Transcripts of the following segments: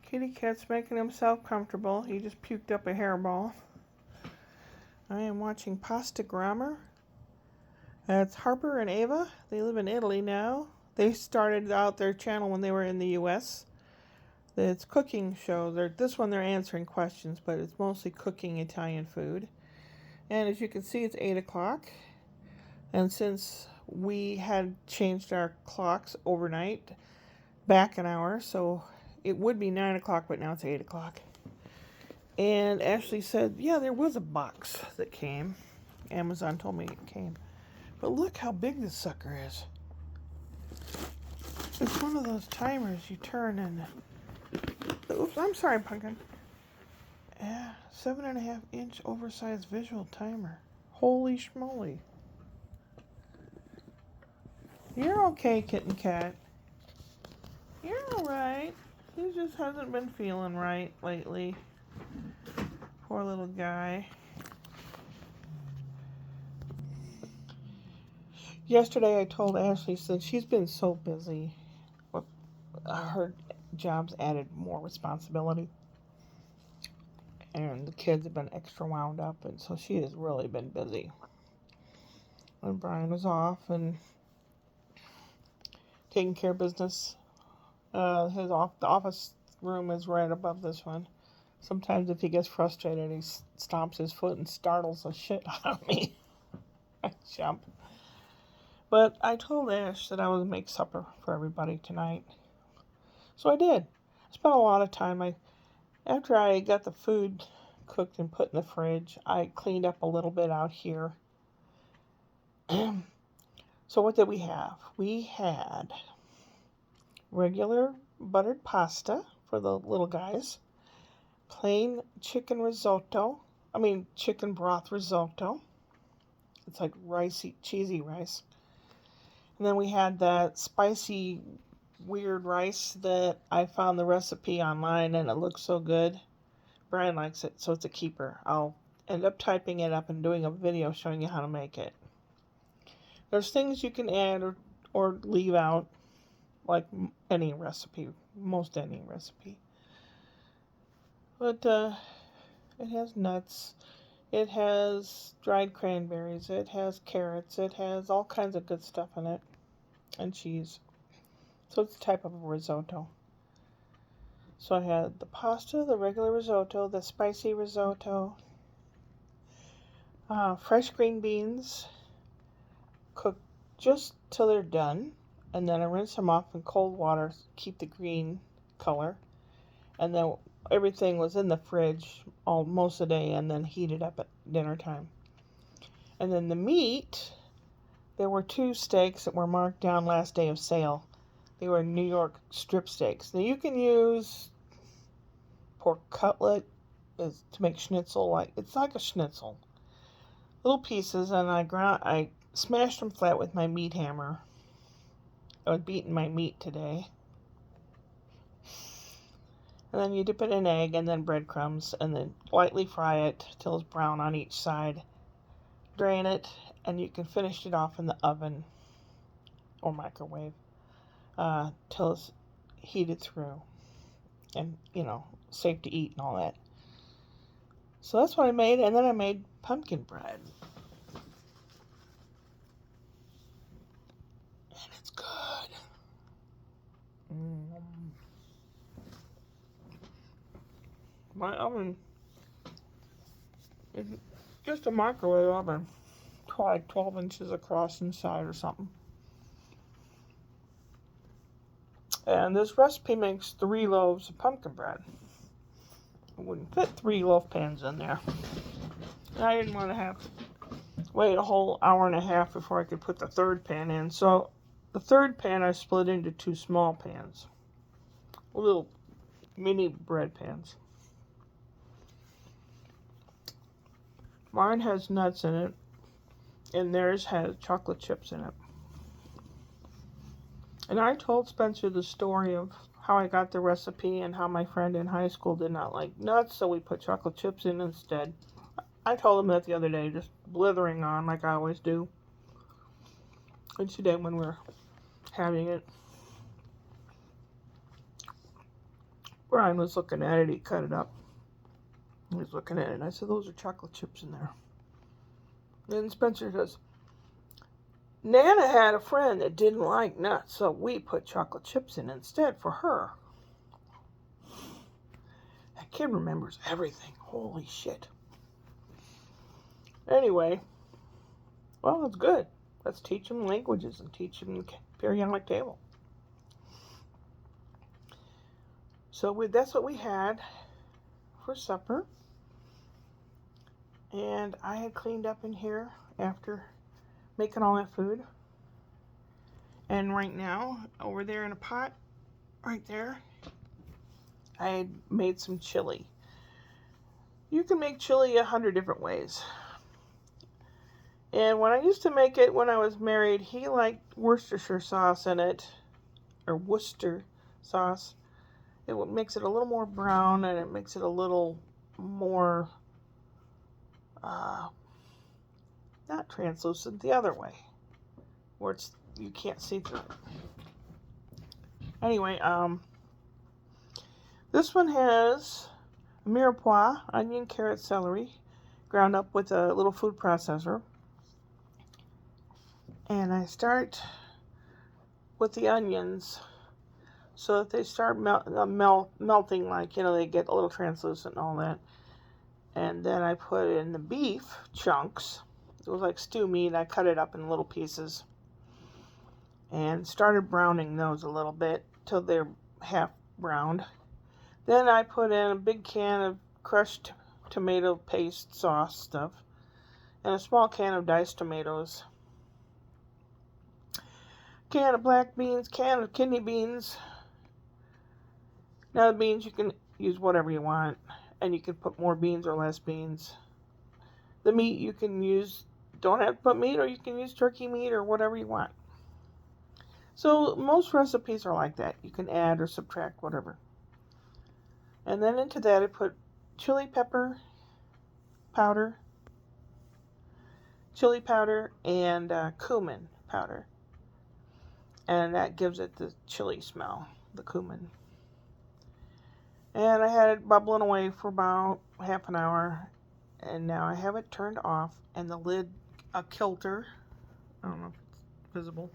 Kitty cat's making himself comfortable. He just puked up a hairball. I am watching Pasta Grammar. It's Harper and Ava. They live in Italy now. They started out their channel when they were in the U.S. It's cooking shows. This one they're answering questions, but it's mostly cooking Italian food. And as you can see, it's 8 o'clock. And since we had changed our clocks overnight, back an hour, so it would be 9 o'clock, but now it's 8 o'clock. And Ashley said, yeah, there was a box that came. Amazon told me it came. But look how big this sucker is. It's one of those timers you turn and... Oops, I'm sorry, Pumpkin. 7.5-inch oversized visual timer. Holy schmoly. You're okay, kitten cat. You're alright. He just hasn't been feeling right lately. Poor little guy. Yesterday I told Ashley, since she's been so busy, her job's added more responsibility. And the kids have been extra wound up, and so she has really been busy. And Brian was off and taking care of business. The office room is right above this one. Sometimes if he gets frustrated, he stomps his foot and startles the shit out of me. I jump. But I told Ash that I would make supper for everybody tonight. So I did. I spent a lot of time. After I got the food cooked and put in the fridge, I cleaned up a little bit out here. So what did we have? We had regular buttered pasta for the little guys, plain chicken broth risotto. It's like cheesy rice. And then we had that spicy, weird rice that I found the recipe online and it looks so good. Brian likes it, so it's a keeper. I'll end up typing it up and doing a video showing you how to make it. There's things you can add or leave out, like any recipe, most any recipe. But it has nuts, it has dried cranberries, it has carrots, it has all kinds of good stuff in it, and cheese. So it's a type of a risotto. So I had the pasta, the regular risotto, the spicy risotto, fresh green beans, cooked just till they're done, and then I rinse them off in cold water, keep the green color, and then everything was in the fridge most of the day and then heated up at dinner time. And then the meat, there were 2 steaks that were marked down last day of sale. They were New York strip steaks. Now you can use pork cutlet to make schnitzel. It's like a schnitzel. Little pieces, and I smashed them flat with my meat hammer. I was beating my meat today. And then you dip it in egg and then breadcrumbs and then lightly fry it till it's brown on each side. Drain it, and you can finish it off in the oven or microwave till it's heated through and, safe to eat and all that. So that's what I made, and then I made pumpkin bread. And it's good. My oven is just a microwave oven, like 12 inches across inside or something. And this recipe makes 3 loaves of pumpkin bread. I wouldn't fit 3 loaf pans in there. And I didn't want to have to wait a whole hour and a half before I could put the 3rd pan in. So the 3rd pan I split into 2 small pans. Little mini bread pans. Mine has nuts in it, and theirs has chocolate chips in it. And I told Spencer the story of how I got the recipe and how my friend in high school did not like nuts, so we put chocolate chips in instead. I told him that the other day, just blithering on like I always do. And she did when we were having it. Brian was looking at it. He cut it up. He was looking at it, and I said, those are chocolate chips in there. Then Spencer says, Nana had a friend that didn't like nuts, so we put chocolate chips in instead for her. That kid remembers everything. Holy shit. Anyway, well, it's good. Let's teach him languages and teach him the periodic table. So that's what we had for supper. And I had cleaned up in here after making all that food. And right now, over there in a pot, right there, I had made some chili. You can make chili 100 different ways. And when I used to make it when I was married, he liked Worcestershire sauce in it, or Worcester sauce. It makes it a little more brown, and it makes it a little more, not translucent, the other way, where you can't see through it. Anyway, this one has mirepoix, onion, carrot, celery, ground up with a little food processor. And I start with the onions so that they start melting, like, they get a little translucent and all that. And then I put in the beef chunks. It was like stew meat. I cut it up in little pieces and started browning those a little bit till they're half browned. Then I put in a big can of crushed tomato paste sauce stuff and a small can of diced tomatoes, can of black beans, can of kidney beans. Now the beans, you can use whatever you want, and you can put more beans or less beans. The meat, you can use, don't have to put meat, or you can use turkey meat or whatever you want. So most recipes are like that. You can add or subtract whatever. And then into that I put chili pepper powder, and cumin powder. And that gives it the chili smell, the cumin. And I had it bubbling away for about half an hour. And now I have it turned off, and the lid, a kilter, I don't know if it's visible,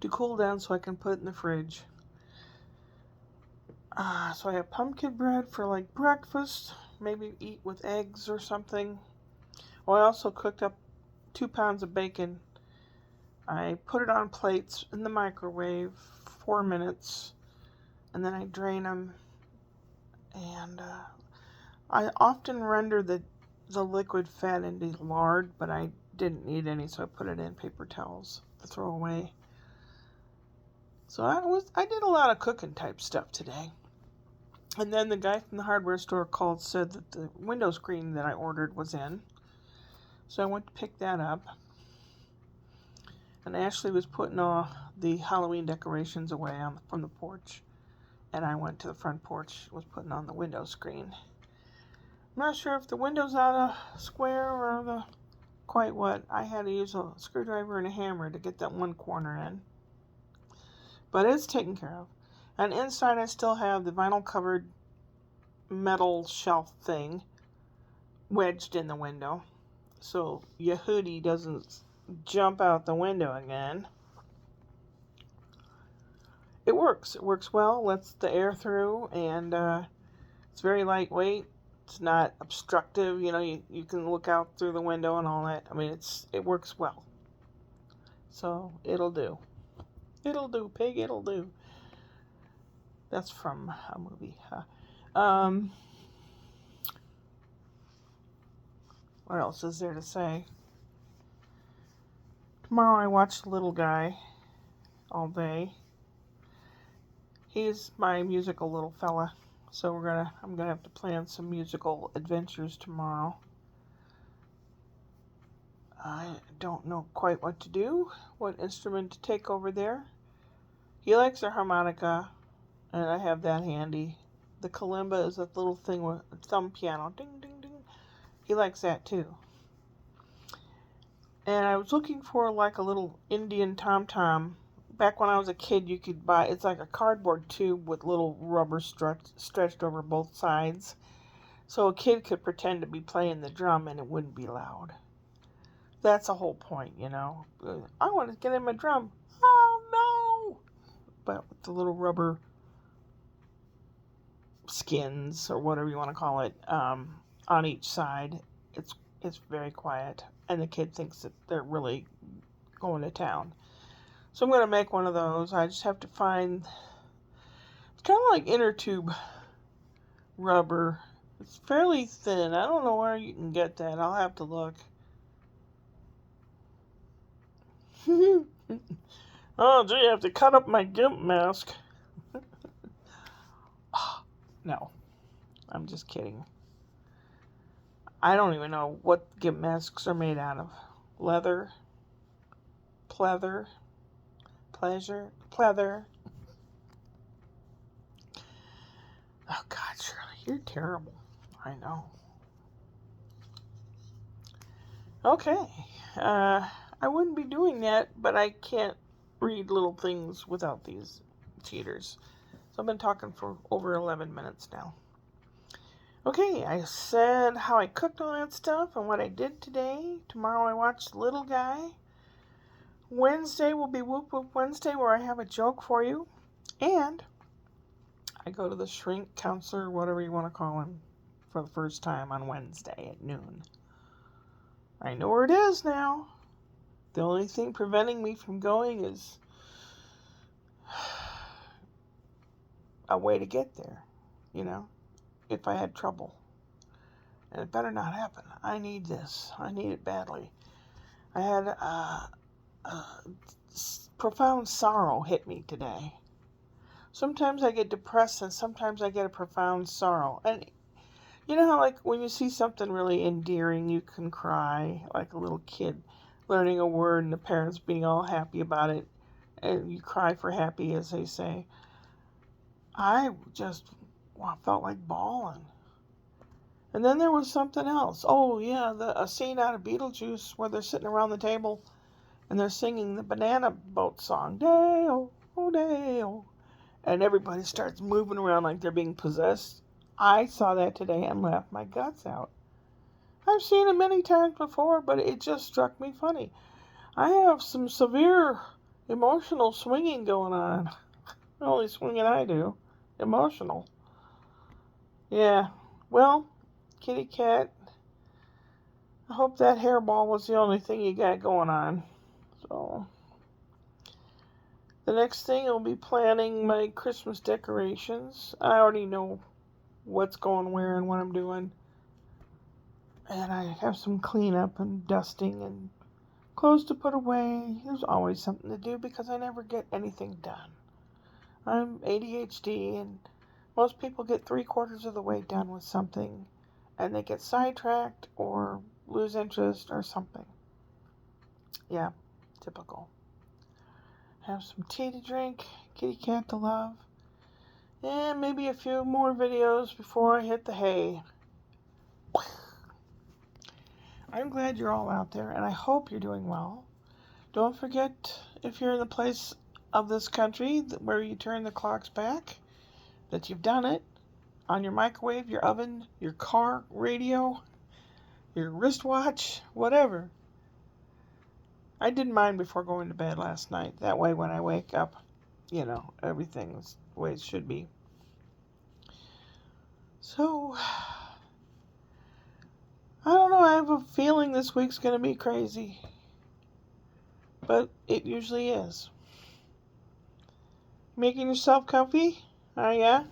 to cool down so I can put it in the fridge. So I have pumpkin bread for like breakfast, maybe eat with eggs or something. Oh, I also cooked up 2 pounds of bacon. I put it on plates in the microwave, 4 minutes, and then I drain them. And I often render the liquid fat into lard, but I didn't need any, so I put it in paper towels to throw away. So I did a lot of cooking type stuff today. And then the guy from the hardware store called, said that the window screen that I ordered was in. So I went to pick that up. And Ashley was putting all the Halloween decorations away from the porch. And I went to the front porch, was putting on the window screen. I'm not sure if the window's on a square or quite what. I had to use a screwdriver and a hammer to get that one corner in. But it's taken care of. And inside I still have the vinyl covered metal shelf thing wedged in the window, so Yehudi doesn't jump out the window again. It works well, lets the air through, and it's very lightweight. It's not obstructive, you can look out through the window and all that. I mean, it works well. So it'll do. It'll do, pig, it'll do. That's from a movie. What else is there to say? Tomorrow I watch The Little Guy all day. He's my musical little fella, so I'm gonna have to plan some musical adventures tomorrow. I don't know quite what to do, what instrument to take over there. He likes a harmonica, and I have that handy. The kalimba is that little thing with a thumb piano. Ding, ding, ding. He likes that too. And I was looking for like a little Indian tom-tom back when I was a kid, you could buy, it's like a cardboard tube with little rubber stretched over both sides. So a kid could pretend to be playing the drum and it wouldn't be loud. That's the whole point, you know. I want to get him a drum. Oh, no! But with the little rubber skins, or whatever you want to call it, on each side, it's very quiet. And the kid thinks that they're really going to town. So I'm going to make one of those. I just have to find, it's kind of like inner tube rubber. It's fairly thin. I don't know where you can get that. I'll have to look. Oh, gee, I have to cut up my GIMP mask. No, I'm just kidding. I don't even know what GIMP masks are made out of. Leather, pleather, pleasure, pleather. Oh, God, Shirley, you're terrible. I know. Okay, I wouldn't be doing that, but I can't read little things without these cheaters. So I've been talking for over 11 minutes now. Okay, I said how I cooked all that stuff and what I did today. Tomorrow I watched Little Guy. Wednesday will be Whoop Whoop Wednesday, where I have a joke for you. And I go to the shrink counselor, whatever you want to call him, for the first time on Wednesday at noon. I know where it is now. The only thing preventing me from going is a way to get there, you know, if I had trouble. And it better not happen. I need this. I need it badly. I had profound sorrow hit me today. Sometimes I get depressed and sometimes I get a profound sorrow. And you know how, like, when you see something really endearing, you can cry like a little kid learning a word and the parents being all happy about it, and you cry for happy, as they say. I just felt like bawling. And then there was something else. Oh, yeah, a scene out of Beetlejuice where they're sitting around the table and they're singing the Banana Boat song. Day-o, oh, day-o. And everybody starts moving around like they're being possessed. I saw that today and laughed my guts out. I've seen it many times before, but it just struck me funny. I have some severe emotional swinging going on. The only swinging I do. Emotional. Yeah. Well, kitty cat, I hope that hairball was the only thing you got going on. So, the next thing I'll be planning my Christmas decorations. I already know what's going where and what I'm doing. And I have some cleanup and dusting and clothes to put away. There's always something to do because I never get anything done. I'm ADHD, and most people get 3/4 of the way done with something and they get sidetracked or lose interest or something. Yeah, typical. Have some tea to drink, kitty cat to love, and maybe a few more videos before I hit the hay. I'm glad you're all out there, and I hope you're doing well. Don't forget, if you're in the place of this country where you turn the clocks back, that you've done it on your microwave, your oven, your car radio, your wristwatch, whatever. I did mine before going to bed last night. That way when I wake up, you know, everything's the way it should be. So, I don't know, I have a feeling this week's going to be crazy. But it usually is. Making yourself comfy? Oh, yeah?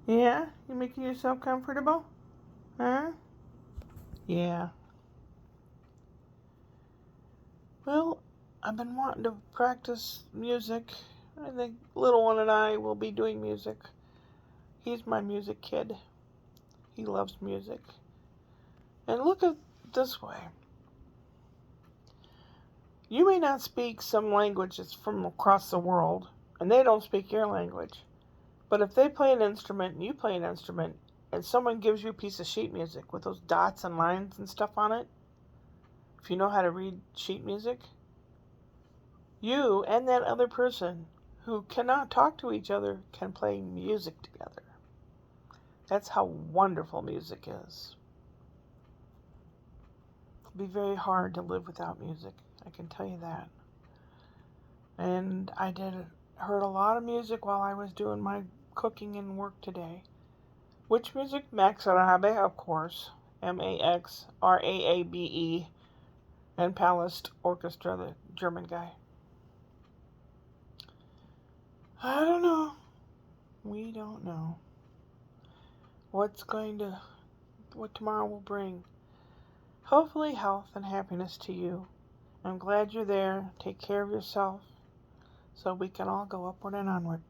Yeah? You making yourself comfortable? Huh? Yeah. Well, I've been wanting to practice music. I think little one and I will be doing music. He's my music kid. He loves music. And look at it this way. You may not speak some languages from across the world, and they don't speak your language. But if they play an instrument and you play an instrument, and someone gives you a piece of sheet music with those dots and lines and stuff on it, if you know how to read sheet music, You and that other person who cannot talk to each other can play music together. That's how wonderful music is. It'll be very hard to live without music, I can tell you that. And I heard a lot of music while I was doing my cooking and work today. Which music? Max Rabe, of course. Maxraabe. And Palast Orchestra, the German guy. I don't know. We don't know what tomorrow will bring. Hopefully health and happiness to you. I'm glad you're there. Take care of yourself so we can all go upward and onward.